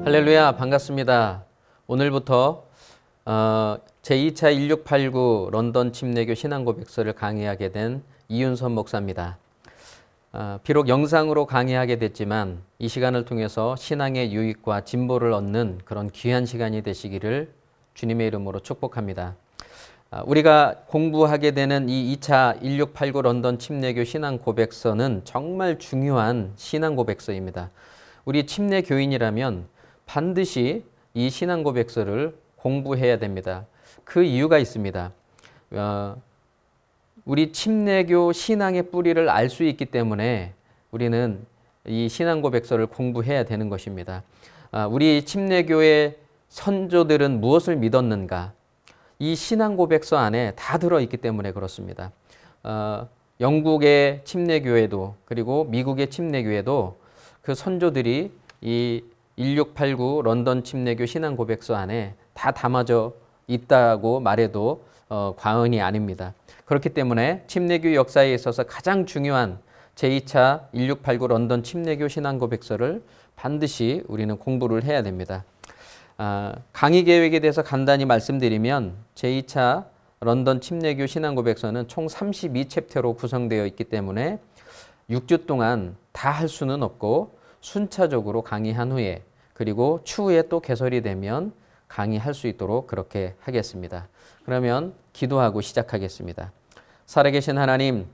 할렐루야, 반갑습니다. 오늘부터 제2차 1689 런던 침례교 신앙고백서를 강의하게 된 이윤선 목사입니다. 비록 영상으로 강의하게 됐지만 이 시간을 통해서 신앙의 유익과 진보를 얻는 그런 귀한 시간이 되시기를 주님의 이름으로 축복합니다. 우리가 공부하게 되는 이 2차 1689 런던 침례교 신앙고백서는 정말 중요한 신앙고백서입니다. 우리 침례교인이라면 반드시 이 신앙고백서를 공부해야 됩니다. 그 이유가 있습니다. 우리 침례교 신앙의 뿌리를 알 수 있기 때문에 우리는 이 신앙고백서를 공부해야 되는 것입니다. 우리 침례교의 선조들은 무엇을 믿었는가? 이 신앙고백서 안에 다 들어있기 때문에 그렇습니다. 영국의 침례교회도 그리고 미국의 침례교회도 그 선조들이 이 1689 런던 침례교 신앙고백서 안에 다 담아져 있다고 말해도 과언이 아닙니다. 그렇기 때문에 침례교 역사에 있어서 가장 중요한 제2차 1689 런던 침례교 신앙고백서를 반드시 우리는 공부를 해야 됩니다. 강의 계획에 대해서 간단히 말씀드리면 제2차 런던 침례교 신앙고백서는 총 32챕터로 구성되어 있기 때문에 6주 동안 다 할 수는 없고 순차적으로 강의한 후에 그리고 추후에 또 개설이 되면 강의할 수 있도록 그렇게 하겠습니다. 그러면 기도하고 시작하겠습니다. 살아계신 하나님,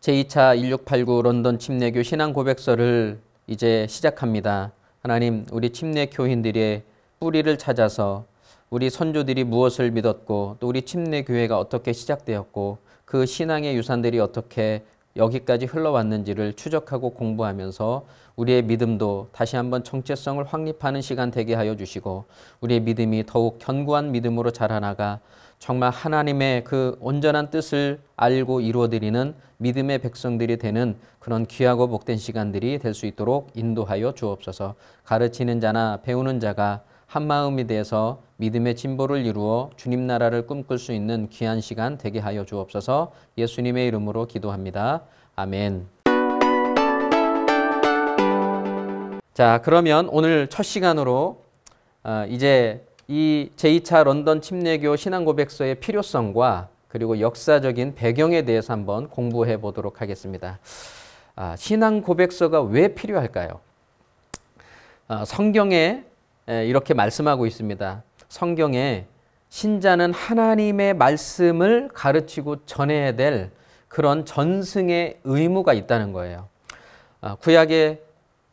제2차 1689 런던 침례교 신앙고백서를 이제 시작합니다. 하나님, 우리 침례교인들의 뿌리를 찾아서 우리 선조들이 무엇을 믿었고 또 우리 침례교회가 어떻게 시작되었고 그 신앙의 유산들이 어떻게 여기까지 흘러왔는지를 추적하고 공부하면서 우리의 믿음도 다시 한번 정체성을 확립하는 시간 되게 하여 주시고 우리의 믿음이 더욱 견고한 믿음으로 자라나가 정말 하나님의 그 온전한 뜻을 알고 이루어드리는 믿음의 백성들이 되는 그런 귀하고 복된 시간들이 될 수 있도록 인도하여 주옵소서. 가르치는 자나 배우는 자가 한마음이 돼서 믿음의 진보를 이루어 주님 나라를 꿈꿀 수 있는 귀한 시간 되게 하여 주옵소서. 예수님의 이름으로 기도합니다. 아멘. 자, 그러면 오늘 첫 시간으로 이제 이 제2차 런던 침례교 신앙고백서의 필요성과 그리고 역사적인 배경에 대해서 한번 공부해 보도록 하겠습니다. 신앙고백서가 왜 필요할까요? 성경에 이렇게 말씀하고 있습니다. 성경에 신자는 하나님의 말씀을 가르치고 전해야 될 그런 전승의 의무가 있다는 거예요. 구약의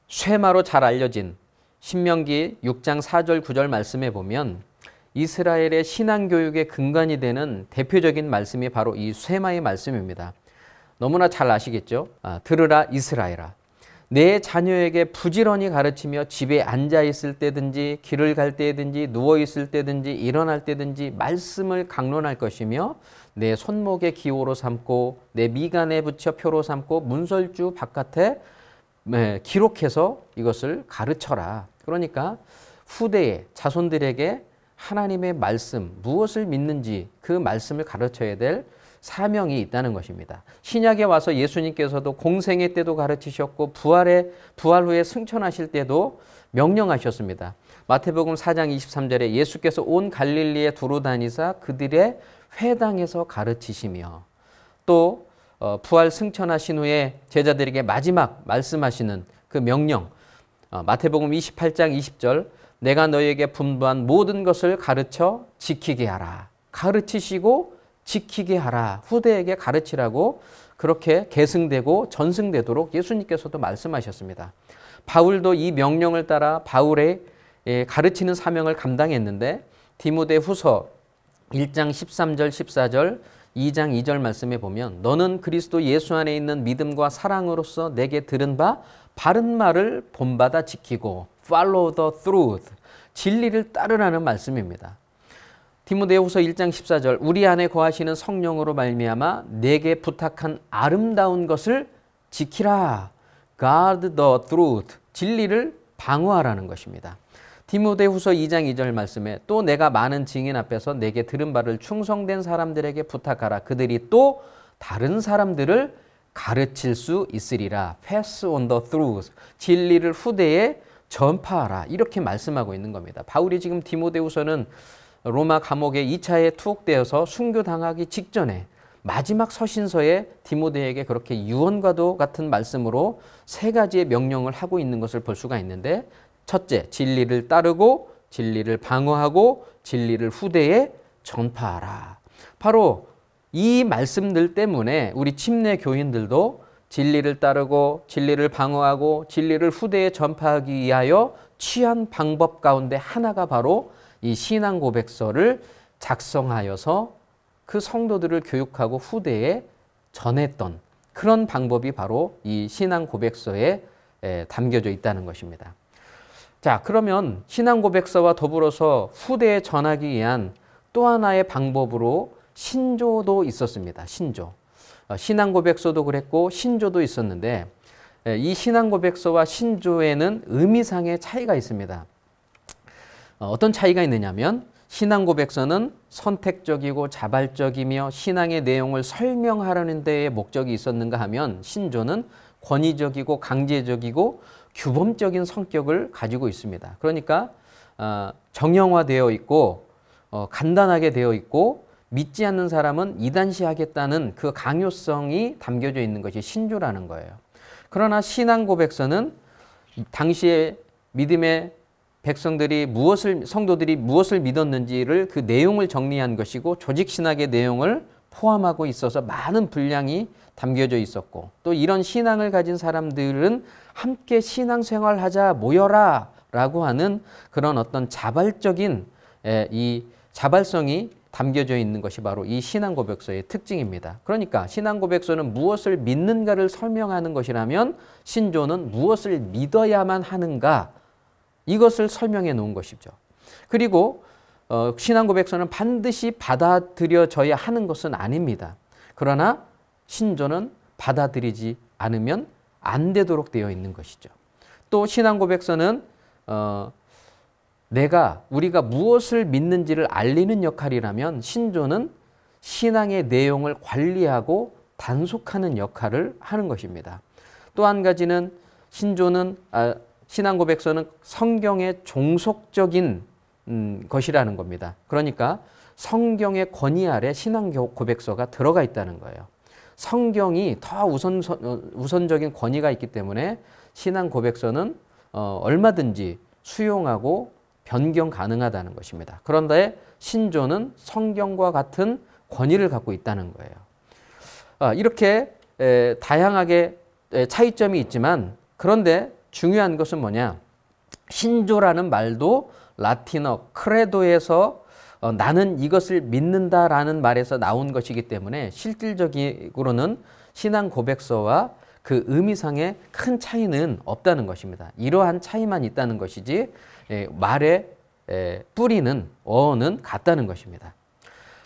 쇠마로 잘 알려진 신명기 6장 4절 9절 말씀에 보면 이스라엘의 신앙교육의 근간이 되는 대표적인 말씀이 바로 이 쇠마의 말씀입니다. 너무나 잘 아시겠죠? 들으라 이스라엘아. 내 자녀에게 부지런히 가르치며 집에 앉아있을 때든지 길을 갈 때든지 누워있을 때든지 일어날 때든지 말씀을 강론할 것이며 내 손목에 기호로 삼고 내 미간에 붙여 표로 삼고 문설주 바깥에 기록해서 이것을 가르쳐라. 그러니까 후대의 자손들에게 하나님의 말씀, 무엇을 믿는지 그 말씀을 가르쳐야 될 사명이 있다는 것입니다. 신약에 와서 예수님께서도 공생애 때도 가르치셨고 부활 후에 승천하실 때도 명령하셨습니다. 마태복음 4장 23절에 예수께서 온 갈릴리에 두루 다니사 그들의 회당에서 가르치시며 또 부활 승천하신 후에 제자들에게 마지막 말씀하시는 그 명령 마태복음 28장 20절 내가 너희에게 분부한 모든 것을 가르쳐 지키게 하라. 가르치시고 지키게 하라. 후대에게 가르치라고 그렇게 계승되고 전승되도록 예수님께서도 말씀하셨습니다. 바울도 이 명령을 따라 바울의 가르치는 사명을 감당했는데 디모데후서 1장 13절 14절 2장 2절 말씀에 보면 너는 그리스도 예수 안에 있는 믿음과 사랑으로서 내게 들은 바 바른 말을 본받아 지키고 follow the truth 진리를 따르라는 말씀입니다. 디모데후서 1장 14절 우리 안에 거하시는 성령으로 말미암아 내게 부탁한 아름다운 것을 지키라. guard the truth 진리를 방어하라는 것입니다. 디모데후서 2장 2절 말씀에 또 내가 많은 증인 앞에서 내게 들은 바를 충성된 사람들에게 부탁하라. 그들이 또 다른 사람들을 가르칠 수 있으리라. pass on the truth 진리를 후대에 전파하라 이렇게 말씀하고 있는 겁니다. 바울이 지금 디모데후서는 로마 감옥에 2차에 투옥되어서 순교당하기 직전에 마지막 서신서에 디모데에게 그렇게 유언과도 같은 말씀으로 세 가지의 명령을 하고 있는 것을 볼 수가 있는데, 첫째, 진리를 따르고 진리를 방어하고 진리를 후대에 전파하라. 바로 이 말씀들 때문에 우리 침례 교인들도 진리를 따르고 진리를 방어하고 진리를 후대에 전파하기 위하여 취한 방법 가운데 하나가 바로 이 신앙 고백서를 작성하여서 그 성도들을 교육하고 후대에 전했던 그런 방법이 바로 이 신앙 고백서에 담겨져 있다는 것입니다. 자, 그러면 신앙 고백서와 더불어서 후대에 전하기 위한 또 하나의 방법으로 신조도 있었습니다. 신조. 신앙 고백서도 그랬고 신조도 있었는데, 이 신앙 고백서와 신조에는 의미상의 차이가 있습니다. 어떤 차이가 있느냐면, 신앙 고백서는 선택적이고 자발적이며 신앙의 내용을 설명하려는 데에 목적이 있었는가 하면, 신조는 권위적이고 강제적이고 규범적인 성격을 가지고 있습니다. 그러니까 정형화되어 있고 간단하게 되어 있고 믿지 않는 사람은 이단시하겠다는 그 강요성이 담겨져 있는 것이 신조라는 거예요. 그러나 신앙 고백서는 당시에 믿음의 성도들이 무엇을 믿었는지를 그 내용을 정리한 것이고 조직신학의 내용을 포함하고 있어서 많은 분량이 담겨져 있었고, 또 이런 신앙을 가진 사람들은 함께 신앙생활하자 모여라 라고 하는 그런 어떤 자발적인 이 자발성이 담겨져 있는 것이 바로 이 신앙 고백서의 특징입니다. 그러니까 신앙 고백서는 무엇을 믿는가를 설명하는 것이라면, 신조는 무엇을 믿어야만 하는가 이것을 설명해 놓은 것이죠. 그리고 신앙 고백서는 반드시 받아들여져야 하는 것은 아닙니다. 그러나 신조는 받아들이지 않으면 안 되도록 되어 있는 것이죠. 또 신앙 고백서는 우리가 무엇을 믿는지를 알리는 역할이라면, 신조는 신앙의 내용을 관리하고 단속하는 역할을 하는 것입니다. 또 한 가지는 신앙 고백서는 성경의 종속적인 것이라는 겁니다. 그러니까 성경의 권위 아래 신앙 고백서가 들어가 있다는 거예요. 성경이 더 우선적인 권위가 있기 때문에 신앙 고백서는 얼마든지 수용하고 변경 가능하다는 것입니다. 그런데 신조는 성경과 같은 권위를 갖고 있다는 거예요. 이렇게 다양하게 차이점이 있지만, 그런데 중요한 것은 뭐냐? 신조라는 말도 라틴어 크레도에서 나는 이것을 믿는다라는 말에서 나온 것이기 때문에 실질적으로는 신앙 고백서와 그 의미상의 큰 차이는 없다는 것입니다. 이러한 차이만 있다는 것이지 말의 뿌리는 어원은 같다는 것입니다.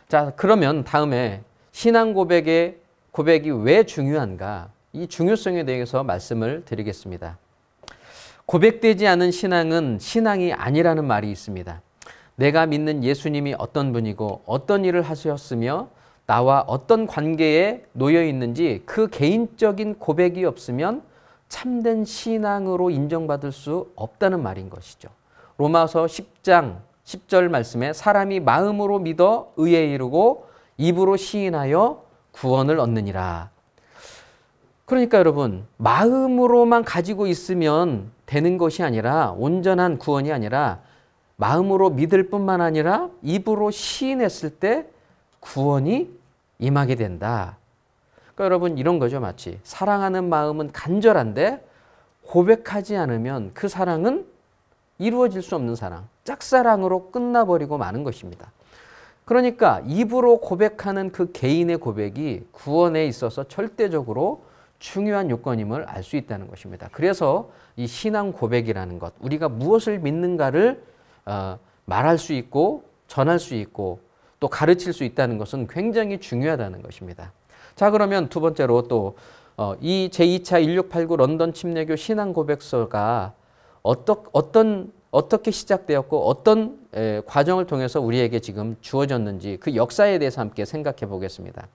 자, 그러면 다음에 신앙 고백이 왜 중요한가? 이 중요성에 대해서 말씀을 드리겠습니다. 고백되지 않은 신앙은 신앙이 아니라는 말이 있습니다. 내가 믿는 예수님이 어떤 분이고 어떤 일을 하셨으며 나와 어떤 관계에 놓여 있는지 그 개인적인 고백이 없으면 참된 신앙으로 인정받을 수 없다는 말인 것이죠. 로마서 10장 10절 말씀에 사람이 마음으로 믿어 의에 이르고 입으로 시인하여 구원을 얻느니라. 그러니까 여러분, 마음으로만 가지고 있으면 되는 것이 아니라, 온전한 구원이 아니라 마음으로 믿을 뿐만 아니라 입으로 시인했을 때 구원이 임하게 된다. 그러니까 여러분, 이런 거죠. 마치 사랑하는 마음은 간절한데 고백하지 않으면 그 사랑은 이루어질 수 없는 사랑, 짝사랑으로 끝나버리고 마는 것입니다. 그러니까 입으로 고백하는 그 개인의 고백이 구원에 있어서 절대적으로 중요한 요건임을 알 수 있다는 것입니다. 그래서 이 신앙 고백이라는 것, 우리가 무엇을 믿는가를 말할 수 있고 전할 수 있고 또 가르칠 수 있다는 것은 굉장히 중요하다는 것입니다. 자, 그러면 두 번째로 또 이 제2차 1689 런던 침례교 신앙 고백서가 어떻게 시작되었고 어떤 과정을 통해서 우리에게 지금 주어졌는지 그 역사에 대해서 함께 생각해 보겠습니다.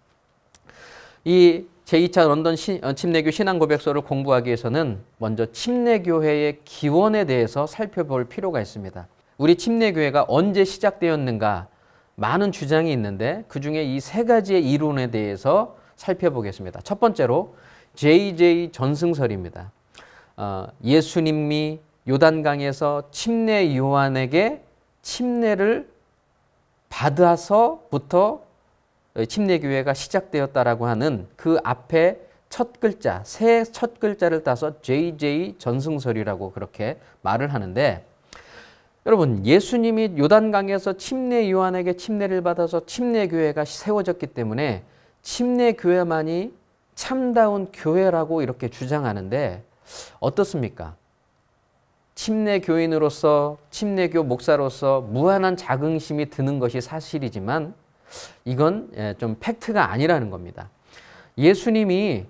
이 제2차 런던 침례교 신앙고백서를 공부하기 위해서는 먼저 침례교회의 기원에 대해서 살펴볼 필요가 있습니다. 우리 침례교회가 언제 시작되었는가 많은 주장이 있는데 그중에 이 세 가지의 이론에 대해서 살펴보겠습니다. 첫 번째로 JJ 전승설입니다. 예수님이 요단강에서 침례 요한에게 침례를 받아서부터 침례교회가 시작되었다라고 하는 그 앞에 첫 글자, 새 첫 글자를 따서 JJ 전승설이라고 그렇게 말을 하는데, 여러분, 예수님이 요단강에서 침례 요한에게 침례를 받아서 침례교회가 세워졌기 때문에 침례교회만이 참다운 교회라고 이렇게 주장하는데 어떻습니까? 침례교인으로서, 침례교 목사로서 무한한 자긍심이 드는 것이 사실이지만 이건 좀 팩트가 아니라는 겁니다. 예수님이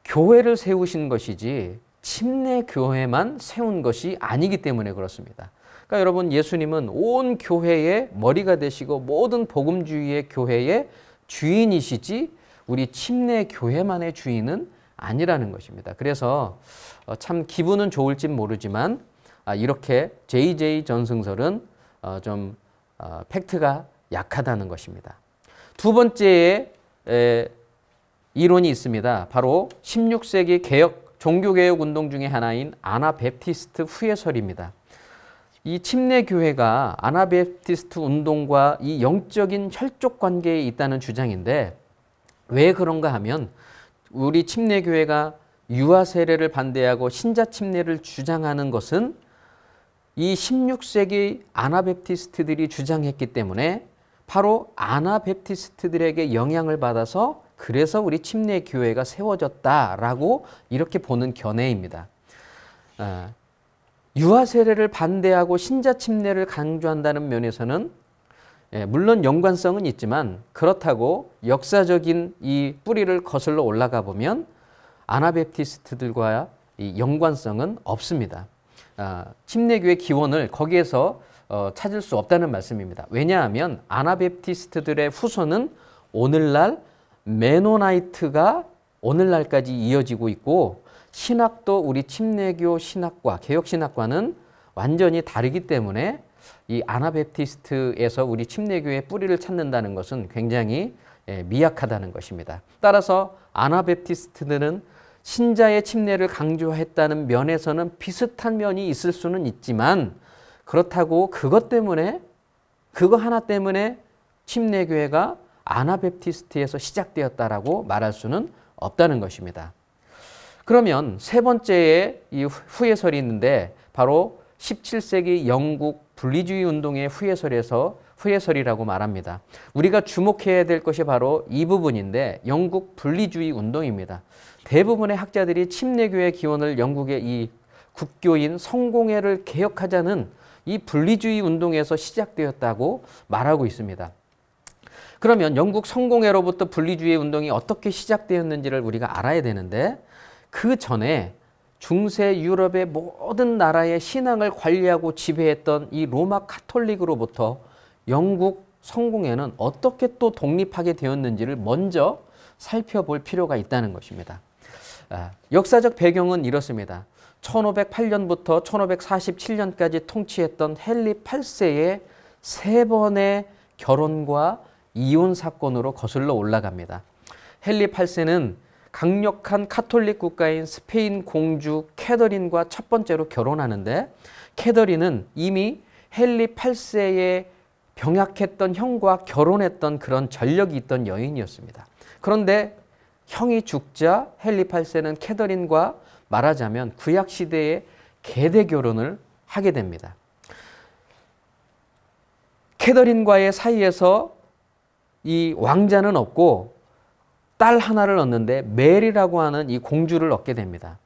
교회를 세우신 것이지 침례교회만 세운 것이 아니기 때문에 그렇습니다. 그러니까 여러분, 예수님은 온 교회의 머리가 되시고 모든 복음주의의 교회의 주인이시지 우리 침례교회만의 주인은 아니라는 것입니다. 그래서 참 기분은 좋을진 모르지만 이렇게 JJ 전승설은 좀 팩트가 약하다는 것입니다. 두 번째의 이론이 있습니다. 바로 16세기 종교개혁 운동 중의 하나인 아나베프티스트 후예설입니다. 이 침례교회가 아나베프티스트 운동과 이 영적인 혈족 관계에 있다는 주장인데, 왜 그런가 하면 우리 침례교회가 유아 세례를 반대하고 신자 침례를 주장하는 것은 이 16세기 아나베프티스트들이 주장했기 때문에 바로 아나베프티스트들에게 영향을 받아서 그래서 우리 침례교회가 세워졌다라고 이렇게 보는 견해입니다. 유아 세례를 반대하고 신자 침례를 강조한다는 면에서는 물론 연관성은 있지만 그렇다고 역사적인 이 뿌리를 거슬러 올라가 보면 아나베프티스트들과 이 연관성은 없습니다. 침례교의 기원을 거기에서 찾을 수 없다는 말씀입니다. 왜냐하면 아나베프티스트들의 후손은 오늘날 메노나이트가 오늘날까지 이어지고 있고, 신학도 우리 침례교 신학과 개혁신학과는 완전히 다르기 때문에 이 아나베프티스트에서 우리 침례교의 뿌리를 찾는다는 것은 굉장히 미약하다는 것입니다. 따라서 아나베프티스트들은 신자의 침례를 강조했다는 면에서는 비슷한 면이 있을 수는 있지만, 그렇다고 그거 하나 때문에 침례교회가 아나베프티스트에서 시작되었다라고 말할 수는 없다는 것입니다. 그러면 세 번째의 이 후예설이 있는데 바로 17세기 영국 분리주의 운동의 후예설이라고 말합니다. 우리가 주목해야 될 것이 바로 이 부분인데, 영국 분리주의 운동입니다. 대부분의 학자들이 침례교의 기원을 영국의 이 국교인 성공회를 개혁하자는 이 분리주의 운동에서 시작되었다고 말하고 있습니다. 그러면 영국 성공회로부터 분리주의 운동이 어떻게 시작되었는지를 우리가 알아야 되는데, 그 전에 중세 유럽의 모든 나라의 신앙을 관리하고 지배했던 이 로마 카톨릭으로부터 영국 성공회는 어떻게 또 독립하게 되었는지를 먼저 살펴볼 필요가 있다는 것입니다. 역사적 배경은 이렇습니다. 1508년부터 1547년까지 통치했던 헨리 8세의 세 번의 결혼과 이혼 사건으로 거슬러 올라갑니다. 헨리 8세는 강력한 카톨릭 국가인 스페인 공주 캐더린과 첫 번째로 결혼하는데, 캐더린은 이미 헨리 8세의 병약했던 형과 결혼했던 그런 전력이 있던 여인이었습니다. 그런데 형이 죽자 헨리 8세는 캐더린과 말하자면 구약시대의 계대 결혼을 하게 됩니다. 캐더린과의 사이에서 이 왕자는 없고 딸 하나를 얻는데 메리라고 하는 이 공주를 얻게 됩니다.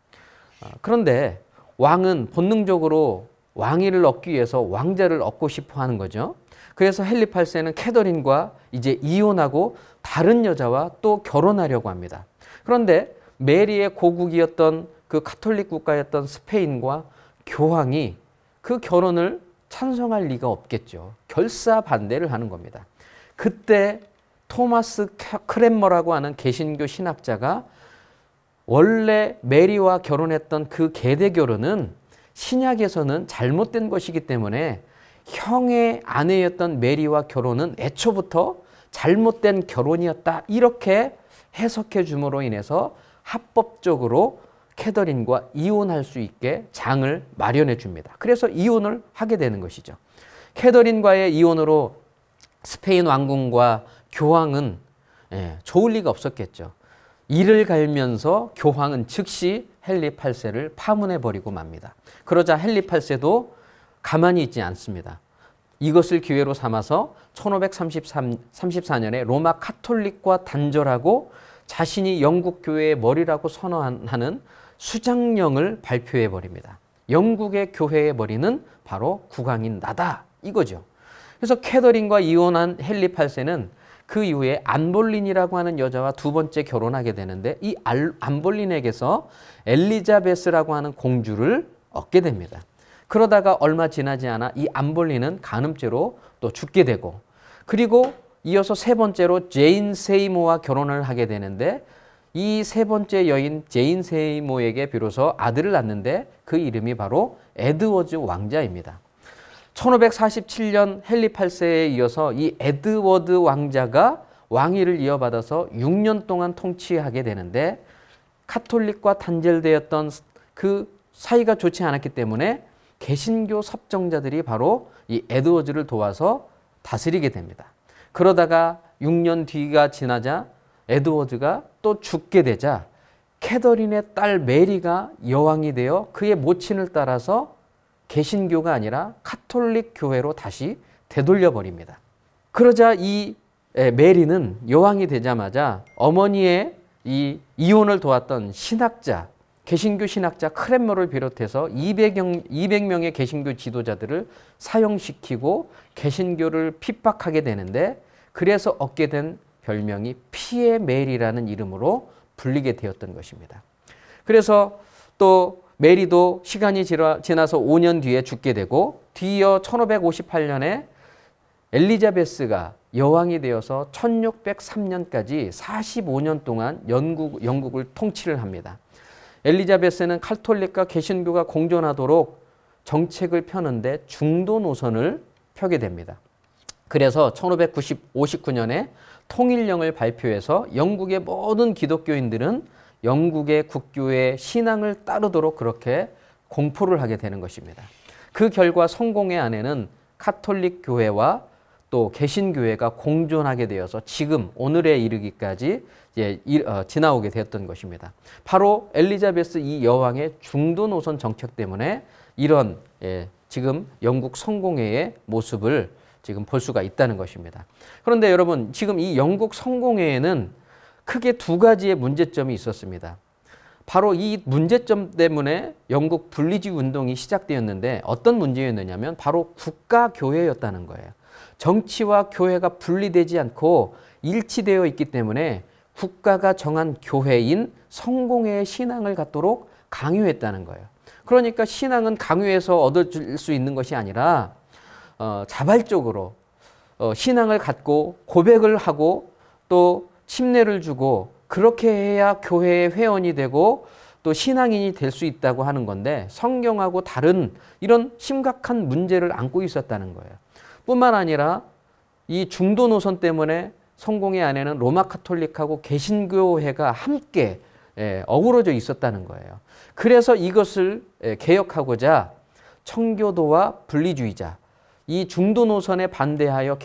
그런데 왕은 본능적으로 왕위를 얻기 위해서 왕자를 얻고 싶어 하는 거죠. 그래서 헨리 8세는 캐더린과 이제 이혼하고 다른 여자와 또 결혼하려고 합니다. 그런데 메리의 고국이었던 그 카톨릭 국가였던 스페인과 교황이 그 결혼을 찬성할 리가 없겠죠. 결사 반대를 하는 겁니다. 그때 토마스 크랜머라고 하는 개신교 신학자가 원래 메리와 결혼했던 그 계대 결혼은 신약에서는 잘못된 것이기 때문에 형의 아내였던 메리와 결혼은 애초부터 잘못된 결혼이었다. 이렇게 해석해 줌으로 인해서 합법적으로 캐더린과 이혼할 수 있게 장을 마련해 줍니다. 그래서 이혼을 하게 되는 것이죠. 캐더린과의 이혼으로 스페인 왕궁과 교황은 좋을 리가 없었겠죠. 이를 갈면서 교황은 즉시 헨리 8세를 파문해버리고 맙니다. 그러자 헨리 8세도 가만히 있지 않습니다. 이것을 기회로 삼아서 1534년에 로마 카톨릭과 단절하고 자신이 영국 교회의 머리라고 선언하는 수장령을 발표해버립니다. 영국의 교회의 머리는 바로 국왕인 나다 이거죠. 그래서 캐더린과 이혼한 헨리 8세는 그 이후에 안볼린이라고 하는 여자와 두 번째 결혼하게 되는데 이 안볼린에게서 엘리자베스라고 하는 공주를 얻게 됩니다. 그러다가 얼마 지나지 않아 이 안볼린은 간음죄로 또 죽게 되고 그리고 이어서 세 번째로 제인 세이모와 결혼을 하게 되는데 이 세 번째 여인 제인 세이모에게 비로소 아들을 낳는데 그 이름이 바로 에드워즈 왕자입니다. 1547년 헨리 8세에 이어서 이 에드워드 왕자가 왕위를 이어받아서 6년 동안 통치하게 되는데 카톨릭과 단절되었던 그 사이가 좋지 않았기 때문에 개신교 섭정자들이 바로 이 에드워즈를 도와서 다스리게 됩니다. 그러다가 6년 뒤가 지나자 에드워즈가 또 죽게 되자 캐더린의 딸 메리가 여왕이 되어 그의 모친을 따라서 개신교가 아니라 카톨릭 교회로 다시 되돌려 버립니다. 그러자 이 메리는 여왕이 되자마자 어머니의 이 이혼을 도왔던 신학자, 개신교 신학자 크랜머를 비롯해서 200명의 개신교 지도자들을 사형시키고 개신교를 핍박하게 되는데 그래서 얻게 된 별명이 피의 메리라는 이름으로 불리게 되었던 것입니다. 그래서 또 메리도 시간이 지나서 5년 뒤에 죽게 되고 뒤이어 1558년에 엘리자베스가 여왕이 되어서 1603년까지 45년 동안 영국을 통치를 합니다. 엘리자베스는 카톨릭과 개신교가 공존하도록 정책을 펴는데 중도 노선을 펴게 됩니다. 그래서 1559년에 통일령을 발표해서 영국의 모든 기독교인들은 영국의 국교의 신앙을 따르도록 그렇게 공포를 하게 되는 것입니다. 그 결과 성공회 안에는 카톨릭 교회와 또 개신교회가 공존하게 되어서 지금 오늘에 이르기까지 지나오게 되었던 것입니다. 바로 엘리자베스 이 여왕의 중도 노선 정책 때문에 이런 지금 영국 성공회의 모습을 지금 볼 수가 있다는 것입니다. 그런데 여러분 지금 이 영국 성공회에는 크게 두 가지의 문제점이 있었습니다. 바로 이 문제점 때문에 영국 분리주의 운동이 시작되었는데 어떤 문제였느냐면 바로 국가교회였다는 거예요. 정치와 교회가 분리되지 않고 일치되어 있기 때문에 국가가 정한 교회인 성공회의 신앙을 갖도록 강요했다는 거예요. 그러니까 신앙은 강요해서 얻을 수 있는 것이 아니라 자발적으로 신앙을 갖고 고백을 하고 또 침례를 주고 그렇게 해야 교회의 회원이 되고 또 신앙인이 될 수 있다고 하는 건데 성경하고 다른 이런 심각한 문제를 안고 있었다는 거예요. 뿐만 아니라 이 중도 노선 때문에 성공회 안에는 로마 카톨릭하고 개신교회가 함께 어우러져 있었다는 거예요. 그래서 이것을 개혁하고자 청교도와 분리주의자 이 중도 노선에 반대하여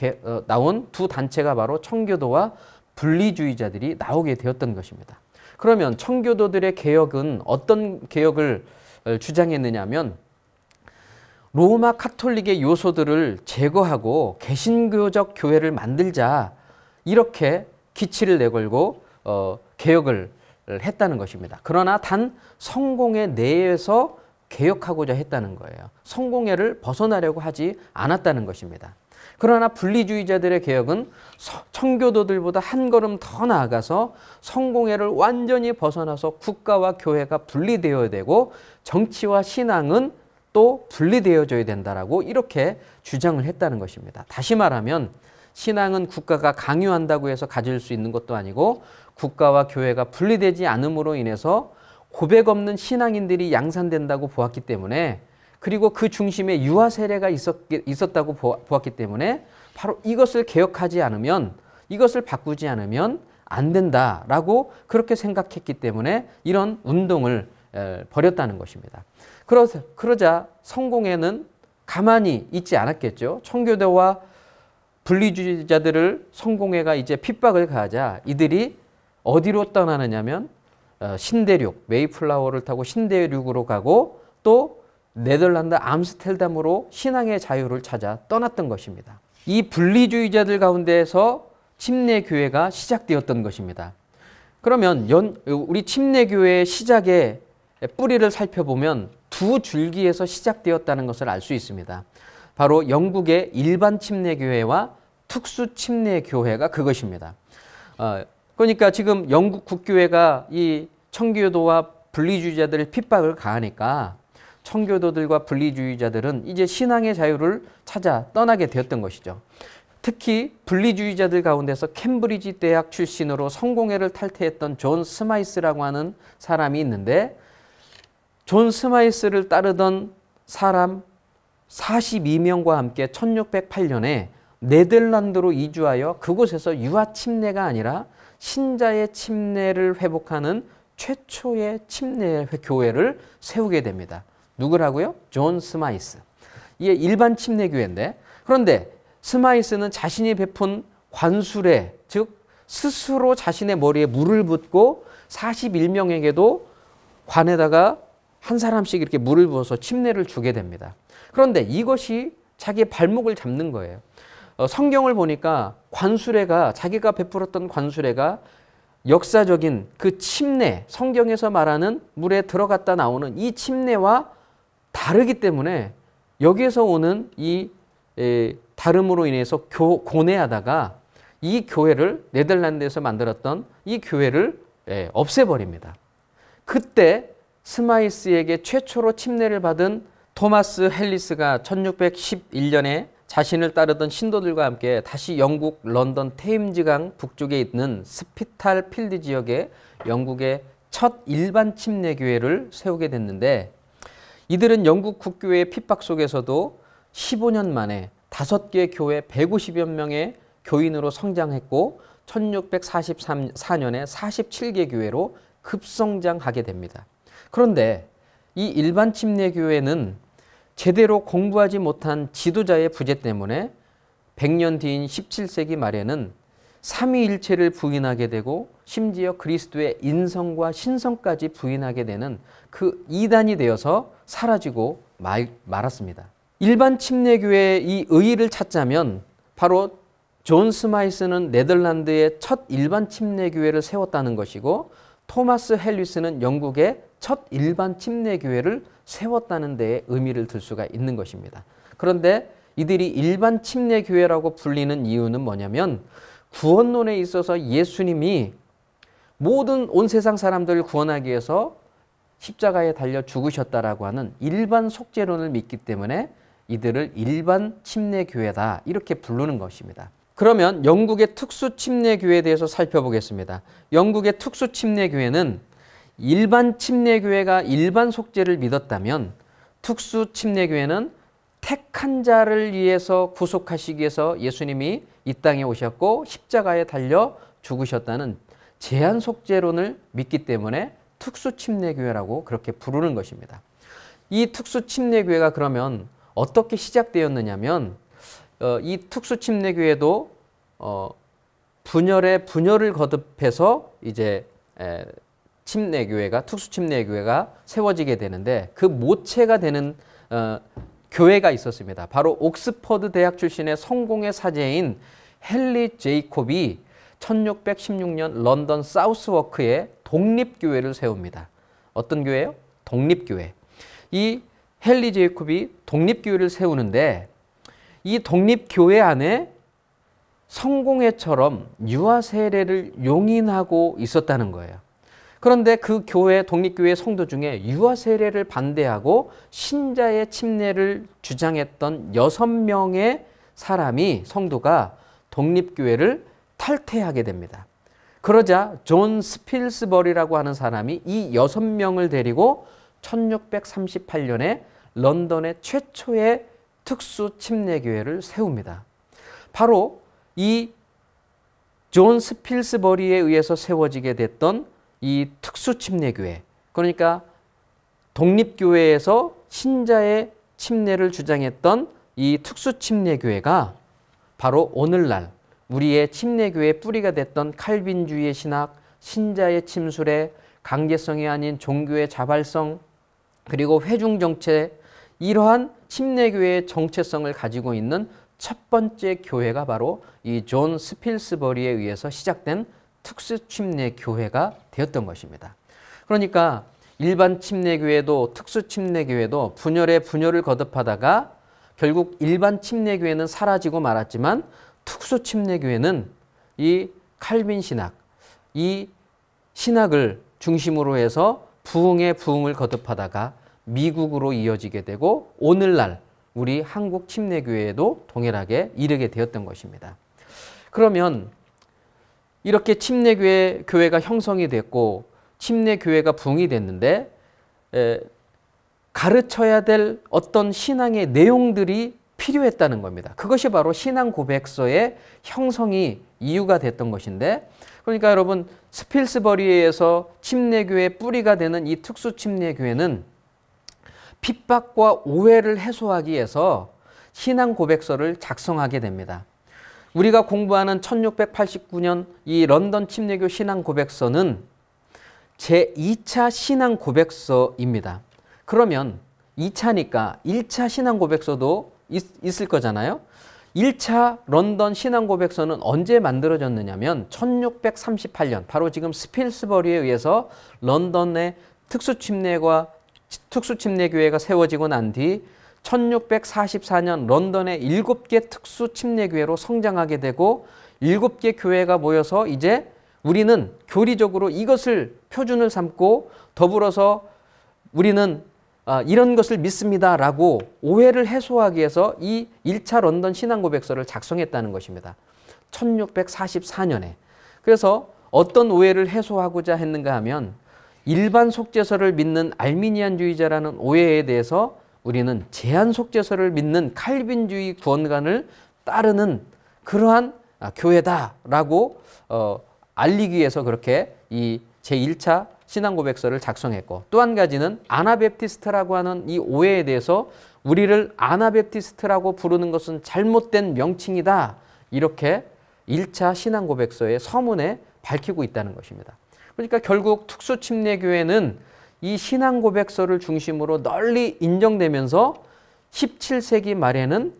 나온 두 단체가 바로 청교도와 분리주의자들이 나오게 되었던 것입니다. 그러면 청교도들의 개혁은 어떤 개혁을 주장했느냐면 로마 카톨릭의 요소들을 제거하고 개신교적 교회를 만들자 이렇게 기치를 내걸고 개혁을 했다는 것입니다. 그러나 단 성공회 내에서 개혁하고자 했다는 거예요. 성공회를 벗어나려고 하지 않았다는 것입니다. 그러나 분리주의자들의 개혁은 청교도들보다 한 걸음 더 나아가서 성공회를 완전히 벗어나서 국가와 교회가 분리되어야 되고 정치와 신앙은 또 분리되어져야 된다라고 이렇게 주장을 했다는 것입니다. 다시 말하면 신앙은 국가가 강요한다고 해서 가질 수 있는 것도 아니고 국가와 교회가 분리되지 않음으로 인해서 고백 없는 신앙인들이 양산된다고 보았기 때문에, 그리고 그 중심에 유아 세례가 있었다고 보았기 때문에 바로 이것을 개혁하지 않으면, 이것을 바꾸지 않으면 안 된다라고 그렇게 생각했기 때문에 이런 운동을 벌였다는 것입니다. 그러자 성공회는 가만히 있지 않았겠죠. 청교도와 분리주의자들을 성공회가 이제 핍박을 가하자 이들이 어디로 떠나느냐면 신대륙, 메이플라워를 타고 신대륙으로 가고 또 네덜란드 암스텔담으로 신앙의 자유를 찾아 떠났던 것입니다. 이 분리주의자들 가운데에서 침례교회가 시작되었던 것입니다. 그러면 우리 침례교회의 시작의 뿌리를 살펴보면 두 줄기에서 시작되었다는 것을 알 수 있습니다. 바로 영국의 일반 침례교회와 특수 침례교회가 그것입니다. 그러니까 지금 영국 국교회가 이 청교도와 분리주의자들의 핍박을 가하니까 청교도들과 분리주의자들은 이제 신앙의 자유를 찾아 떠나게 되었던 것이죠. 특히 분리주의자들 가운데서 캠브리지 대학 출신으로 성공회를 탈퇴했던 존 스마이스라고 하는 사람이 있는데, 존 스마이스를 따르던 사람 42명과 함께 1608년에 네덜란드로 이주하여 그곳에서 유아 침례가 아니라 신자의 침례를 회복하는 최초의 침례 교회를 세우게 됩니다. 누구라고요? 존 스마이스. 이게 일반 침례교회인데, 그런데 스마이스는 자신이 베푼 관술에, 즉 스스로 자신의 머리에 물을 붓고 41명에게도 관에다가 한 사람씩 이렇게 물을 부어서 침례를 주게 됩니다. 그런데 이것이 자기의 발목을 잡는 거예요. 성경을 보니까 관수례가, 자기가 베풀었던 관수례가 역사적인 그 침례, 성경에서 말하는 물에 들어갔다 나오는 이 침례와 다르기 때문에 여기에서 오는 이 다름으로 인해서 고뇌하다가 이 교회를, 네덜란드에서 만들었던 이 교회를 없애버립니다. 그때 스마이스에게 최초로 침례를 받은 토마스 헬리스가 1611년에 자신을 따르던 신도들과 함께 다시 영국 런던 테임즈강 북쪽에 있는 스피탈 필드 지역에 영국의 첫 일반 침례교회를 세우게 됐는데, 이들은 영국 국교회의 핍박 속에서도 15년 만에 5개 교회 150여 명의 교인으로 성장했고 1644년에 47개 교회로 급성장하게 됩니다. 그런데 이 일반 침례교회는 제대로 공부하지 못한 지도자의 부재 때문에 100년 뒤인 17세기 말에는 삼위일체를 부인하게 되고 심지어 그리스도의 인성과 신성까지 부인하게 되는 그 이단이 되어서 사라지고 말았습니다. 일반 침례교회의 이 의의를 찾자면 바로 존 스마이스는 네덜란드의 첫 일반 침례교회를 세웠다는 것이고, 토마스 헬리스는 영국의 첫 일반 침례교회를 세웠다는 데에 의미를 둘 수가 있는 것입니다. 그런데 이들이 일반 침례교회라고 불리는 이유는 뭐냐면, 구원론에 있어서 예수님이 모든 온 세상 사람들을 구원하기 위해서 십자가에 달려 죽으셨다라고 하는 일반 속죄론을 믿기 때문에 이들을 일반 침례교회다 이렇게 부르는 것입니다. 그러면 영국의 특수 침례교회에 대해서 살펴보겠습니다. 영국의 특수 침례교회는 일반 침례교회가 일반 속죄를 믿었다면, 특수 침례교회는 택한 자를 위해서 구속하시기 위해서 예수님이 이 땅에 오셨고 십자가에 달려 죽으셨다는 제한 속죄론을 믿기 때문에 특수 침례교회라고 그렇게 부르는 것입니다. 이 특수 침례교회가 그러면 어떻게 시작되었느냐면, 이 특수 침례교회도 분열에 분열을 거듭해서 이제 침례교회가, 특수 침례교회가 세워지게 되는데, 그 모체가 되는 교회가 있었습니다. 바로 옥스퍼드 대학 출신의 성공의 사제인 헨리 제이콥이 1616년 런던 사우스워크에 독립교회를 세웁니다. 어떤 교회요? 독립교회. 이 헨리 제이콥이 독립교회를 세우는데, 이 독립교회 안에 성공회처럼 유아 세례를 용인하고 있었다는 거예요. 그런데 그 교회, 독립교회 성도 중에 유아 세례를 반대하고 신자의 침례를 주장했던 6명의 사람이, 성도가 독립교회를 탈퇴하게 됩니다. 그러자 존 스필스버리라고 하는 사람이 이 6명을 데리고 1638년에 런던의 최초의 특수 침례교회를 세웁니다. 바로 이 존 스필스버리에 의해서 세워지게 됐던 이 특수 침례교회, 그러니까 독립교회에서 신자의 침례를 주장했던 이 특수 침례교회가 바로 오늘날 우리의 침례교회의 뿌리가 됐던 칼빈주의의 신학, 신자의 침술의 강제성이 아닌 종교의 자발성, 그리고 회중정체, 이러한 침례교회의 정체성을 가지고 있는 첫 번째 교회가 바로 이 존 스필스버리에 의해서 시작된 특수침례교회가 되었던 것입니다. 그러니까 일반 침례교회도 특수침례교회도 분열에 분열을 거듭하다가 결국 일반 침례교회는 사라지고 말았지만 특수침례교회는 이 칼빈 신학, 이 신학을 중심으로 해서 부흥의 부흥을 거듭하다가 미국으로 이어지게 되고 오늘날 우리 한국 침례교회에도 동일하게 이르게 되었던 것입니다. 그러면 이렇게 침례교회가 형성이 됐고 침례교회가 부흥이 됐는데 가르쳐야 될 어떤 신앙의 내용들이 필요했다는 겁니다. 그것이 바로 신앙 고백서의 형성이 이유가 됐던 것인데, 그러니까 여러분 스필스버리에서 침례교회의 뿌리가 되는 이 특수 침례교회는 핍박과 오해를 해소하기 위해서 신앙 고백서를 작성하게 됩니다. 우리가 공부하는 1689년 이 런던 침례교 신앙 고백서는 제2차 신앙 고백서입니다. 그러면 2차니까 1차 신앙 고백서도 있을 거잖아요. 1차 런던 신앙 고백서는 언제 만들어졌느냐면 1638년, 바로 지금 스필스버리에 의해서 런던의 특수침례교회가 세워지고 난 뒤 1644년 런던의 7개 특수침례교회로 성장하게 되고 7개 교회가 모여서 이제 우리는 교리적으로 이것을 표준을 삼고 더불어서 우리는 이런 것을 믿습니다 라고 오해를 해소하기 위해서 이 1차 런던 신앙고백서를 작성했다는 것입니다. 1644년에. 그래서 어떤 오해를 해소하고자 했는가 하면 일반 속죄서를 믿는 알미니안주의자라는 오해에 대해서 우리는 제한 속죄서를 믿는 칼빈주의 구원관을 따르는 그러한 교회다라고 알리기 위해서 그렇게 이 제1차 신앙고백서를 작성했고, 또 한 가지는 아나베프티스트라고 하는 이 오해에 대해서 우리를 아나베프티스트라고 부르는 것은 잘못된 명칭이다, 이렇게 1차 신앙고백서의 서문에 밝히고 있다는 것입니다. 그러니까 결국 특수침례교회는 이 신앙고백서를 중심으로 널리 인정되면서 17세기 말에는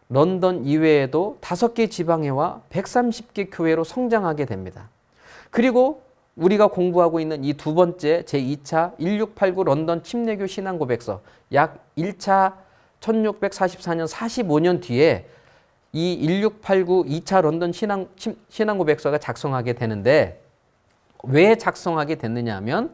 런던 이외에도 5개 지방회와 130개 교회로 성장하게 됩니다. 그리고 우리가 공부하고 있는 이 두 번째 제2차 1689 런던 침례교 신앙고백서, 약 1차 1644년 45년 뒤에 이 1689 2차 런던 신앙고백서가 작성하게 되는데, 왜 작성하게 됐느냐 하면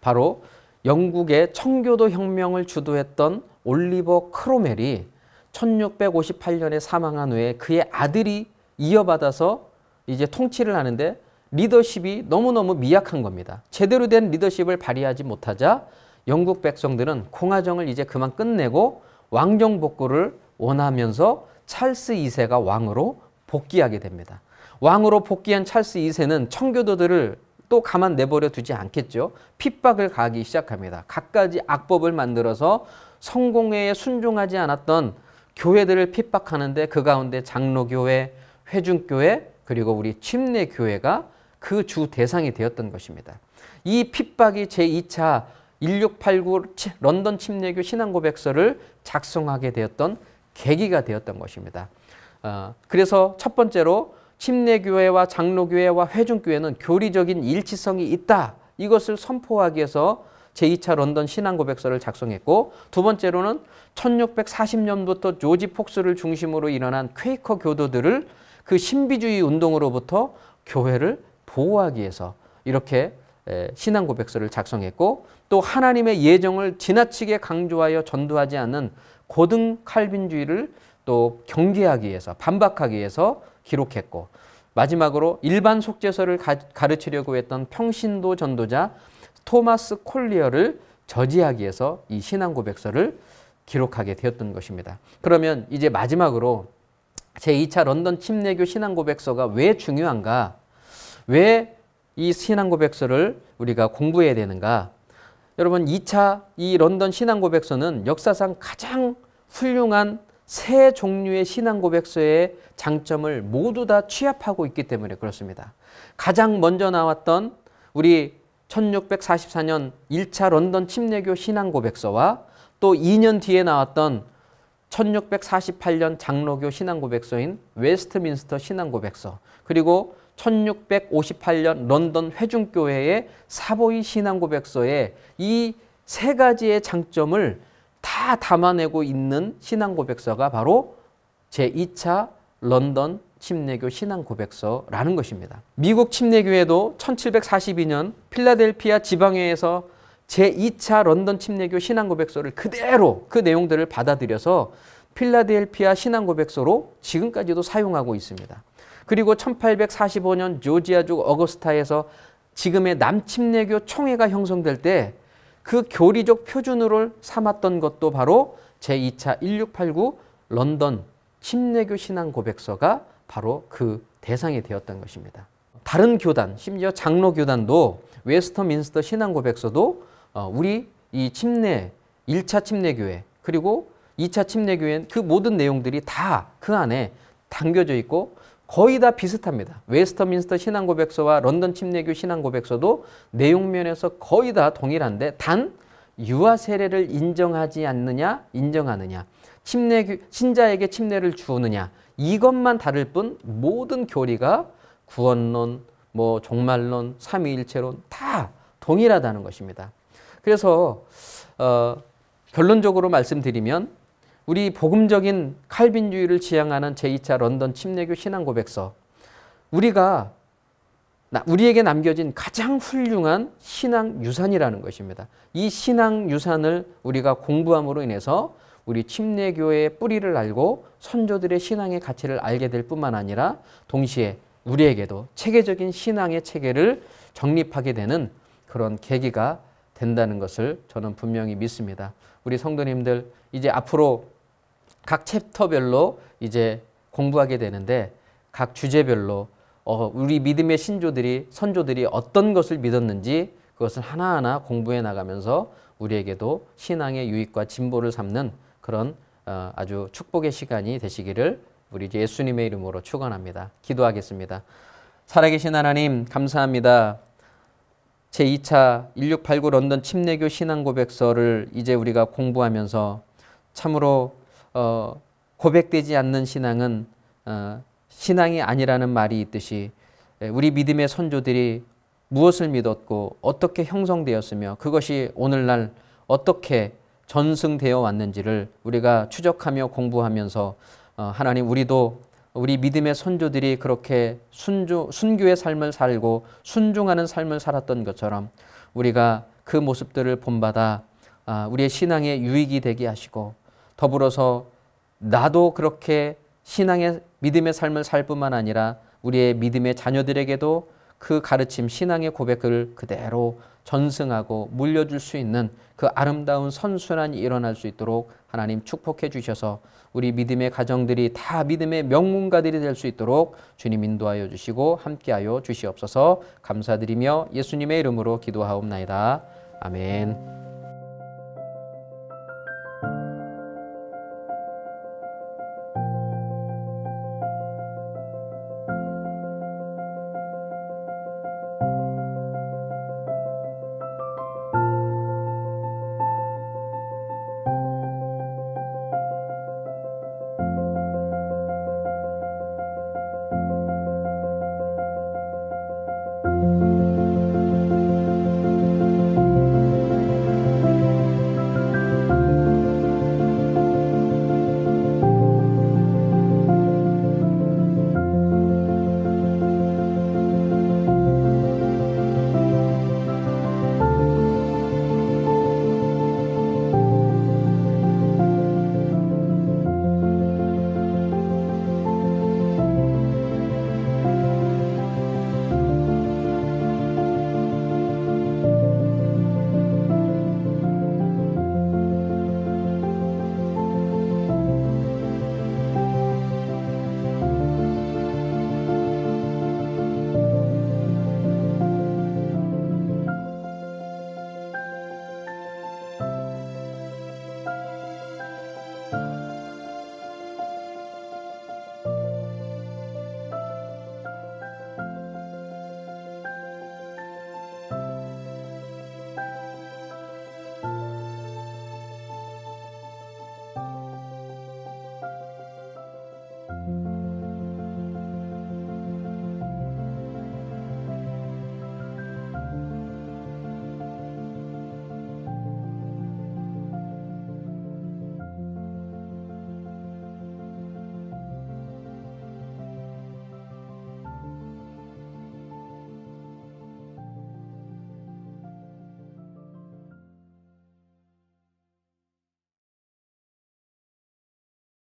바로 영국의 청교도 혁명을 주도했던 올리버 크로멜이 1658년에 사망한 후에 그의 아들이 이어받아서 이제 통치를 하는데 리더십이 너무너무 미약한 겁니다. 제대로 된 리더십을 발휘하지 못하자 영국 백성들은 공화정을 이제 그만 끝내고 왕정 복구를 원하면서 찰스 2세가 왕으로 복귀하게 됩니다. 왕으로 복귀한 찰스 2세는 청교도들을 또 가만 내버려 두지 않겠죠. 핍박을 가하기 시작합니다. 갖가지 악법을 만들어서 성공회에 순종하지 않았던 교회들을 핍박하는데 그 가운데 장로교회, 회중교회, 그리고 우리 침례교회가 그 주 대상이 되었던 것입니다. 이 핍박이 제2차 1689 런던 침례교 신앙고백서를 작성하게 되었던 계기가 되었던 것입니다. 그래서 첫 번째로 침례교회와 장로교회와 회중교회는 교리적인 일치성이 있다, 이것을 선포하기 위해서 제2차 런던 신앙고백서를 작성했고, 두 번째로는 1640년부터 조지 폭스를 중심으로 일어난 퀘이커 교도들을 그 신비주의 운동으로부터 교회를 보호하기 위해서 이렇게 신앙고백서를 작성했고, 또 하나님의 예정을 지나치게 강조하여 전도하지 않는 고등 칼빈주의를 또 경계하기 위해서, 반박하기 위해서 기록했고, 마지막으로 일반 속죄서를 가르치려고 했던 평신도 전도자 토마스 콜리어를 저지하기 위해서 이 신앙고백서를 기록하게 되었던 것입니다. 그러면 이제 마지막으로 제2차 런던 침례교 신앙고백서가 왜 중요한가? 왜 이 신앙고백서를 우리가 공부해야 되는가? 여러분, 2차 이 런던 신앙고백서는 역사상 가장 훌륭한 세 종류의 신앙고백서의 장점을 모두 다 취합하고 있기 때문에 그렇습니다. 가장 먼저 나왔던 우리 1644년 1차 런던 침례교 신앙고백서와 또 2년 뒤에 나왔던 1648년 장로교 신앙고백서인 웨스트민스터 신앙고백서, 그리고 1658년 런던 회중교회의 사보이 신앙고백서의 이 세 가지의 장점을 다 담아내고 있는 신앙고백서가 바로 제2차 런던 침례교 신앙고백서라는 것입니다. 미국 침례교회도 1742년 필라델피아 지방회에서 제2차 런던 침례교 신앙고백서를 그대로 그 내용들을 받아들여서 필라델피아 신앙고백서로 지금까지도 사용하고 있습니다. 그리고 1845년 조지아주 어거스타에서 지금의 남침례교 총회가 형성될 때 그 교리적 표준으로 삼았던 것도 바로 제2차 1689 런던 침례교 신앙고백서가 바로 그 대상이 되었던 것입니다. 다른 교단, 심지어 장로교단도 웨스터민스터 신앙고백서도 우리 이 침례, 1차 침례교회 그리고 2차 침례교회 그 모든 내용들이 다 그 안에 담겨져 있고 거의 다 비슷합니다. 웨스터민스터 신앙고백서와 런던 침례교 신앙고백서도 내용면에서 거의 다 동일한데 단 유아 세례를 인정하지 않느냐, 인정하느냐, 신자에게 침례를 주느냐 이것만 다를 뿐 모든 교리가 구원론, 뭐 종말론, 삼위일체론 다 동일하다는 것입니다. 그래서 결론적으로 말씀드리면 우리 복음적인 칼빈주의를 지향하는 제2차 런던 침례교 신앙고백서, 우리에게 남겨진 가장 훌륭한 신앙 유산이라는 것입니다. 이 신앙 유산을 우리가 공부함으로 인해서 우리 침례교회의 뿌리를 알고 선조들의 신앙의 가치를 알게 될 뿐만 아니라 동시에 우리에게도 체계적인 신앙의 체계를 정립하게 되는 그런 계기가 된다는 것을 저는 분명히 믿습니다. 우리 성도님들 이제 앞으로 각 챕터별로 이제 공부하게 되는데 각 주제별로 우리 믿음의 선조들이 어떤 것을 믿었는지 그것을 하나하나 공부해 나가면서 우리에게도 신앙의 유익과 진보를 삼는 그런 아주 축복의 시간이 되시기를 우리 예수님의 이름으로 축원합니다. 기도하겠습니다. 살아계신 하나님 감사합니다. 제2차 1689 런던 침례교 신앙고백서를 이제 우리가 공부하면서 참으로 고백되지 않는 신앙은 신앙이 아니라는 말이 있듯이 우리 믿음의 선조들이 무엇을 믿었고 어떻게 형성되었으며 그것이 오늘날 어떻게 전승되어 왔는지를 우리가 추적하며 공부하면서 하나님 우리도 우리 믿음의 선조들이 그렇게 순교의 삶을 살고 순종하는 삶을 살았던 것처럼 우리가 그 모습들을 본받아 우리의 신앙의 유익이 되게 하시고 더불어서 나도 그렇게 신앙의 믿음의 삶을 살 뿐만 아니라 우리의 믿음의 자녀들에게도 그 가르침 신앙의 고백을 그대로 전승하고 물려줄 수 있는 그 아름다운 선순환이 일어날 수 있도록 하나님 축복해 주셔서 우리 믿음의 가정들이 다 믿음의 명문가들이 될 수 있도록 주님 인도하여 주시고 함께하여 주시옵소서. 감사드리며 예수님의 이름으로 기도하옵나이다. 아멘.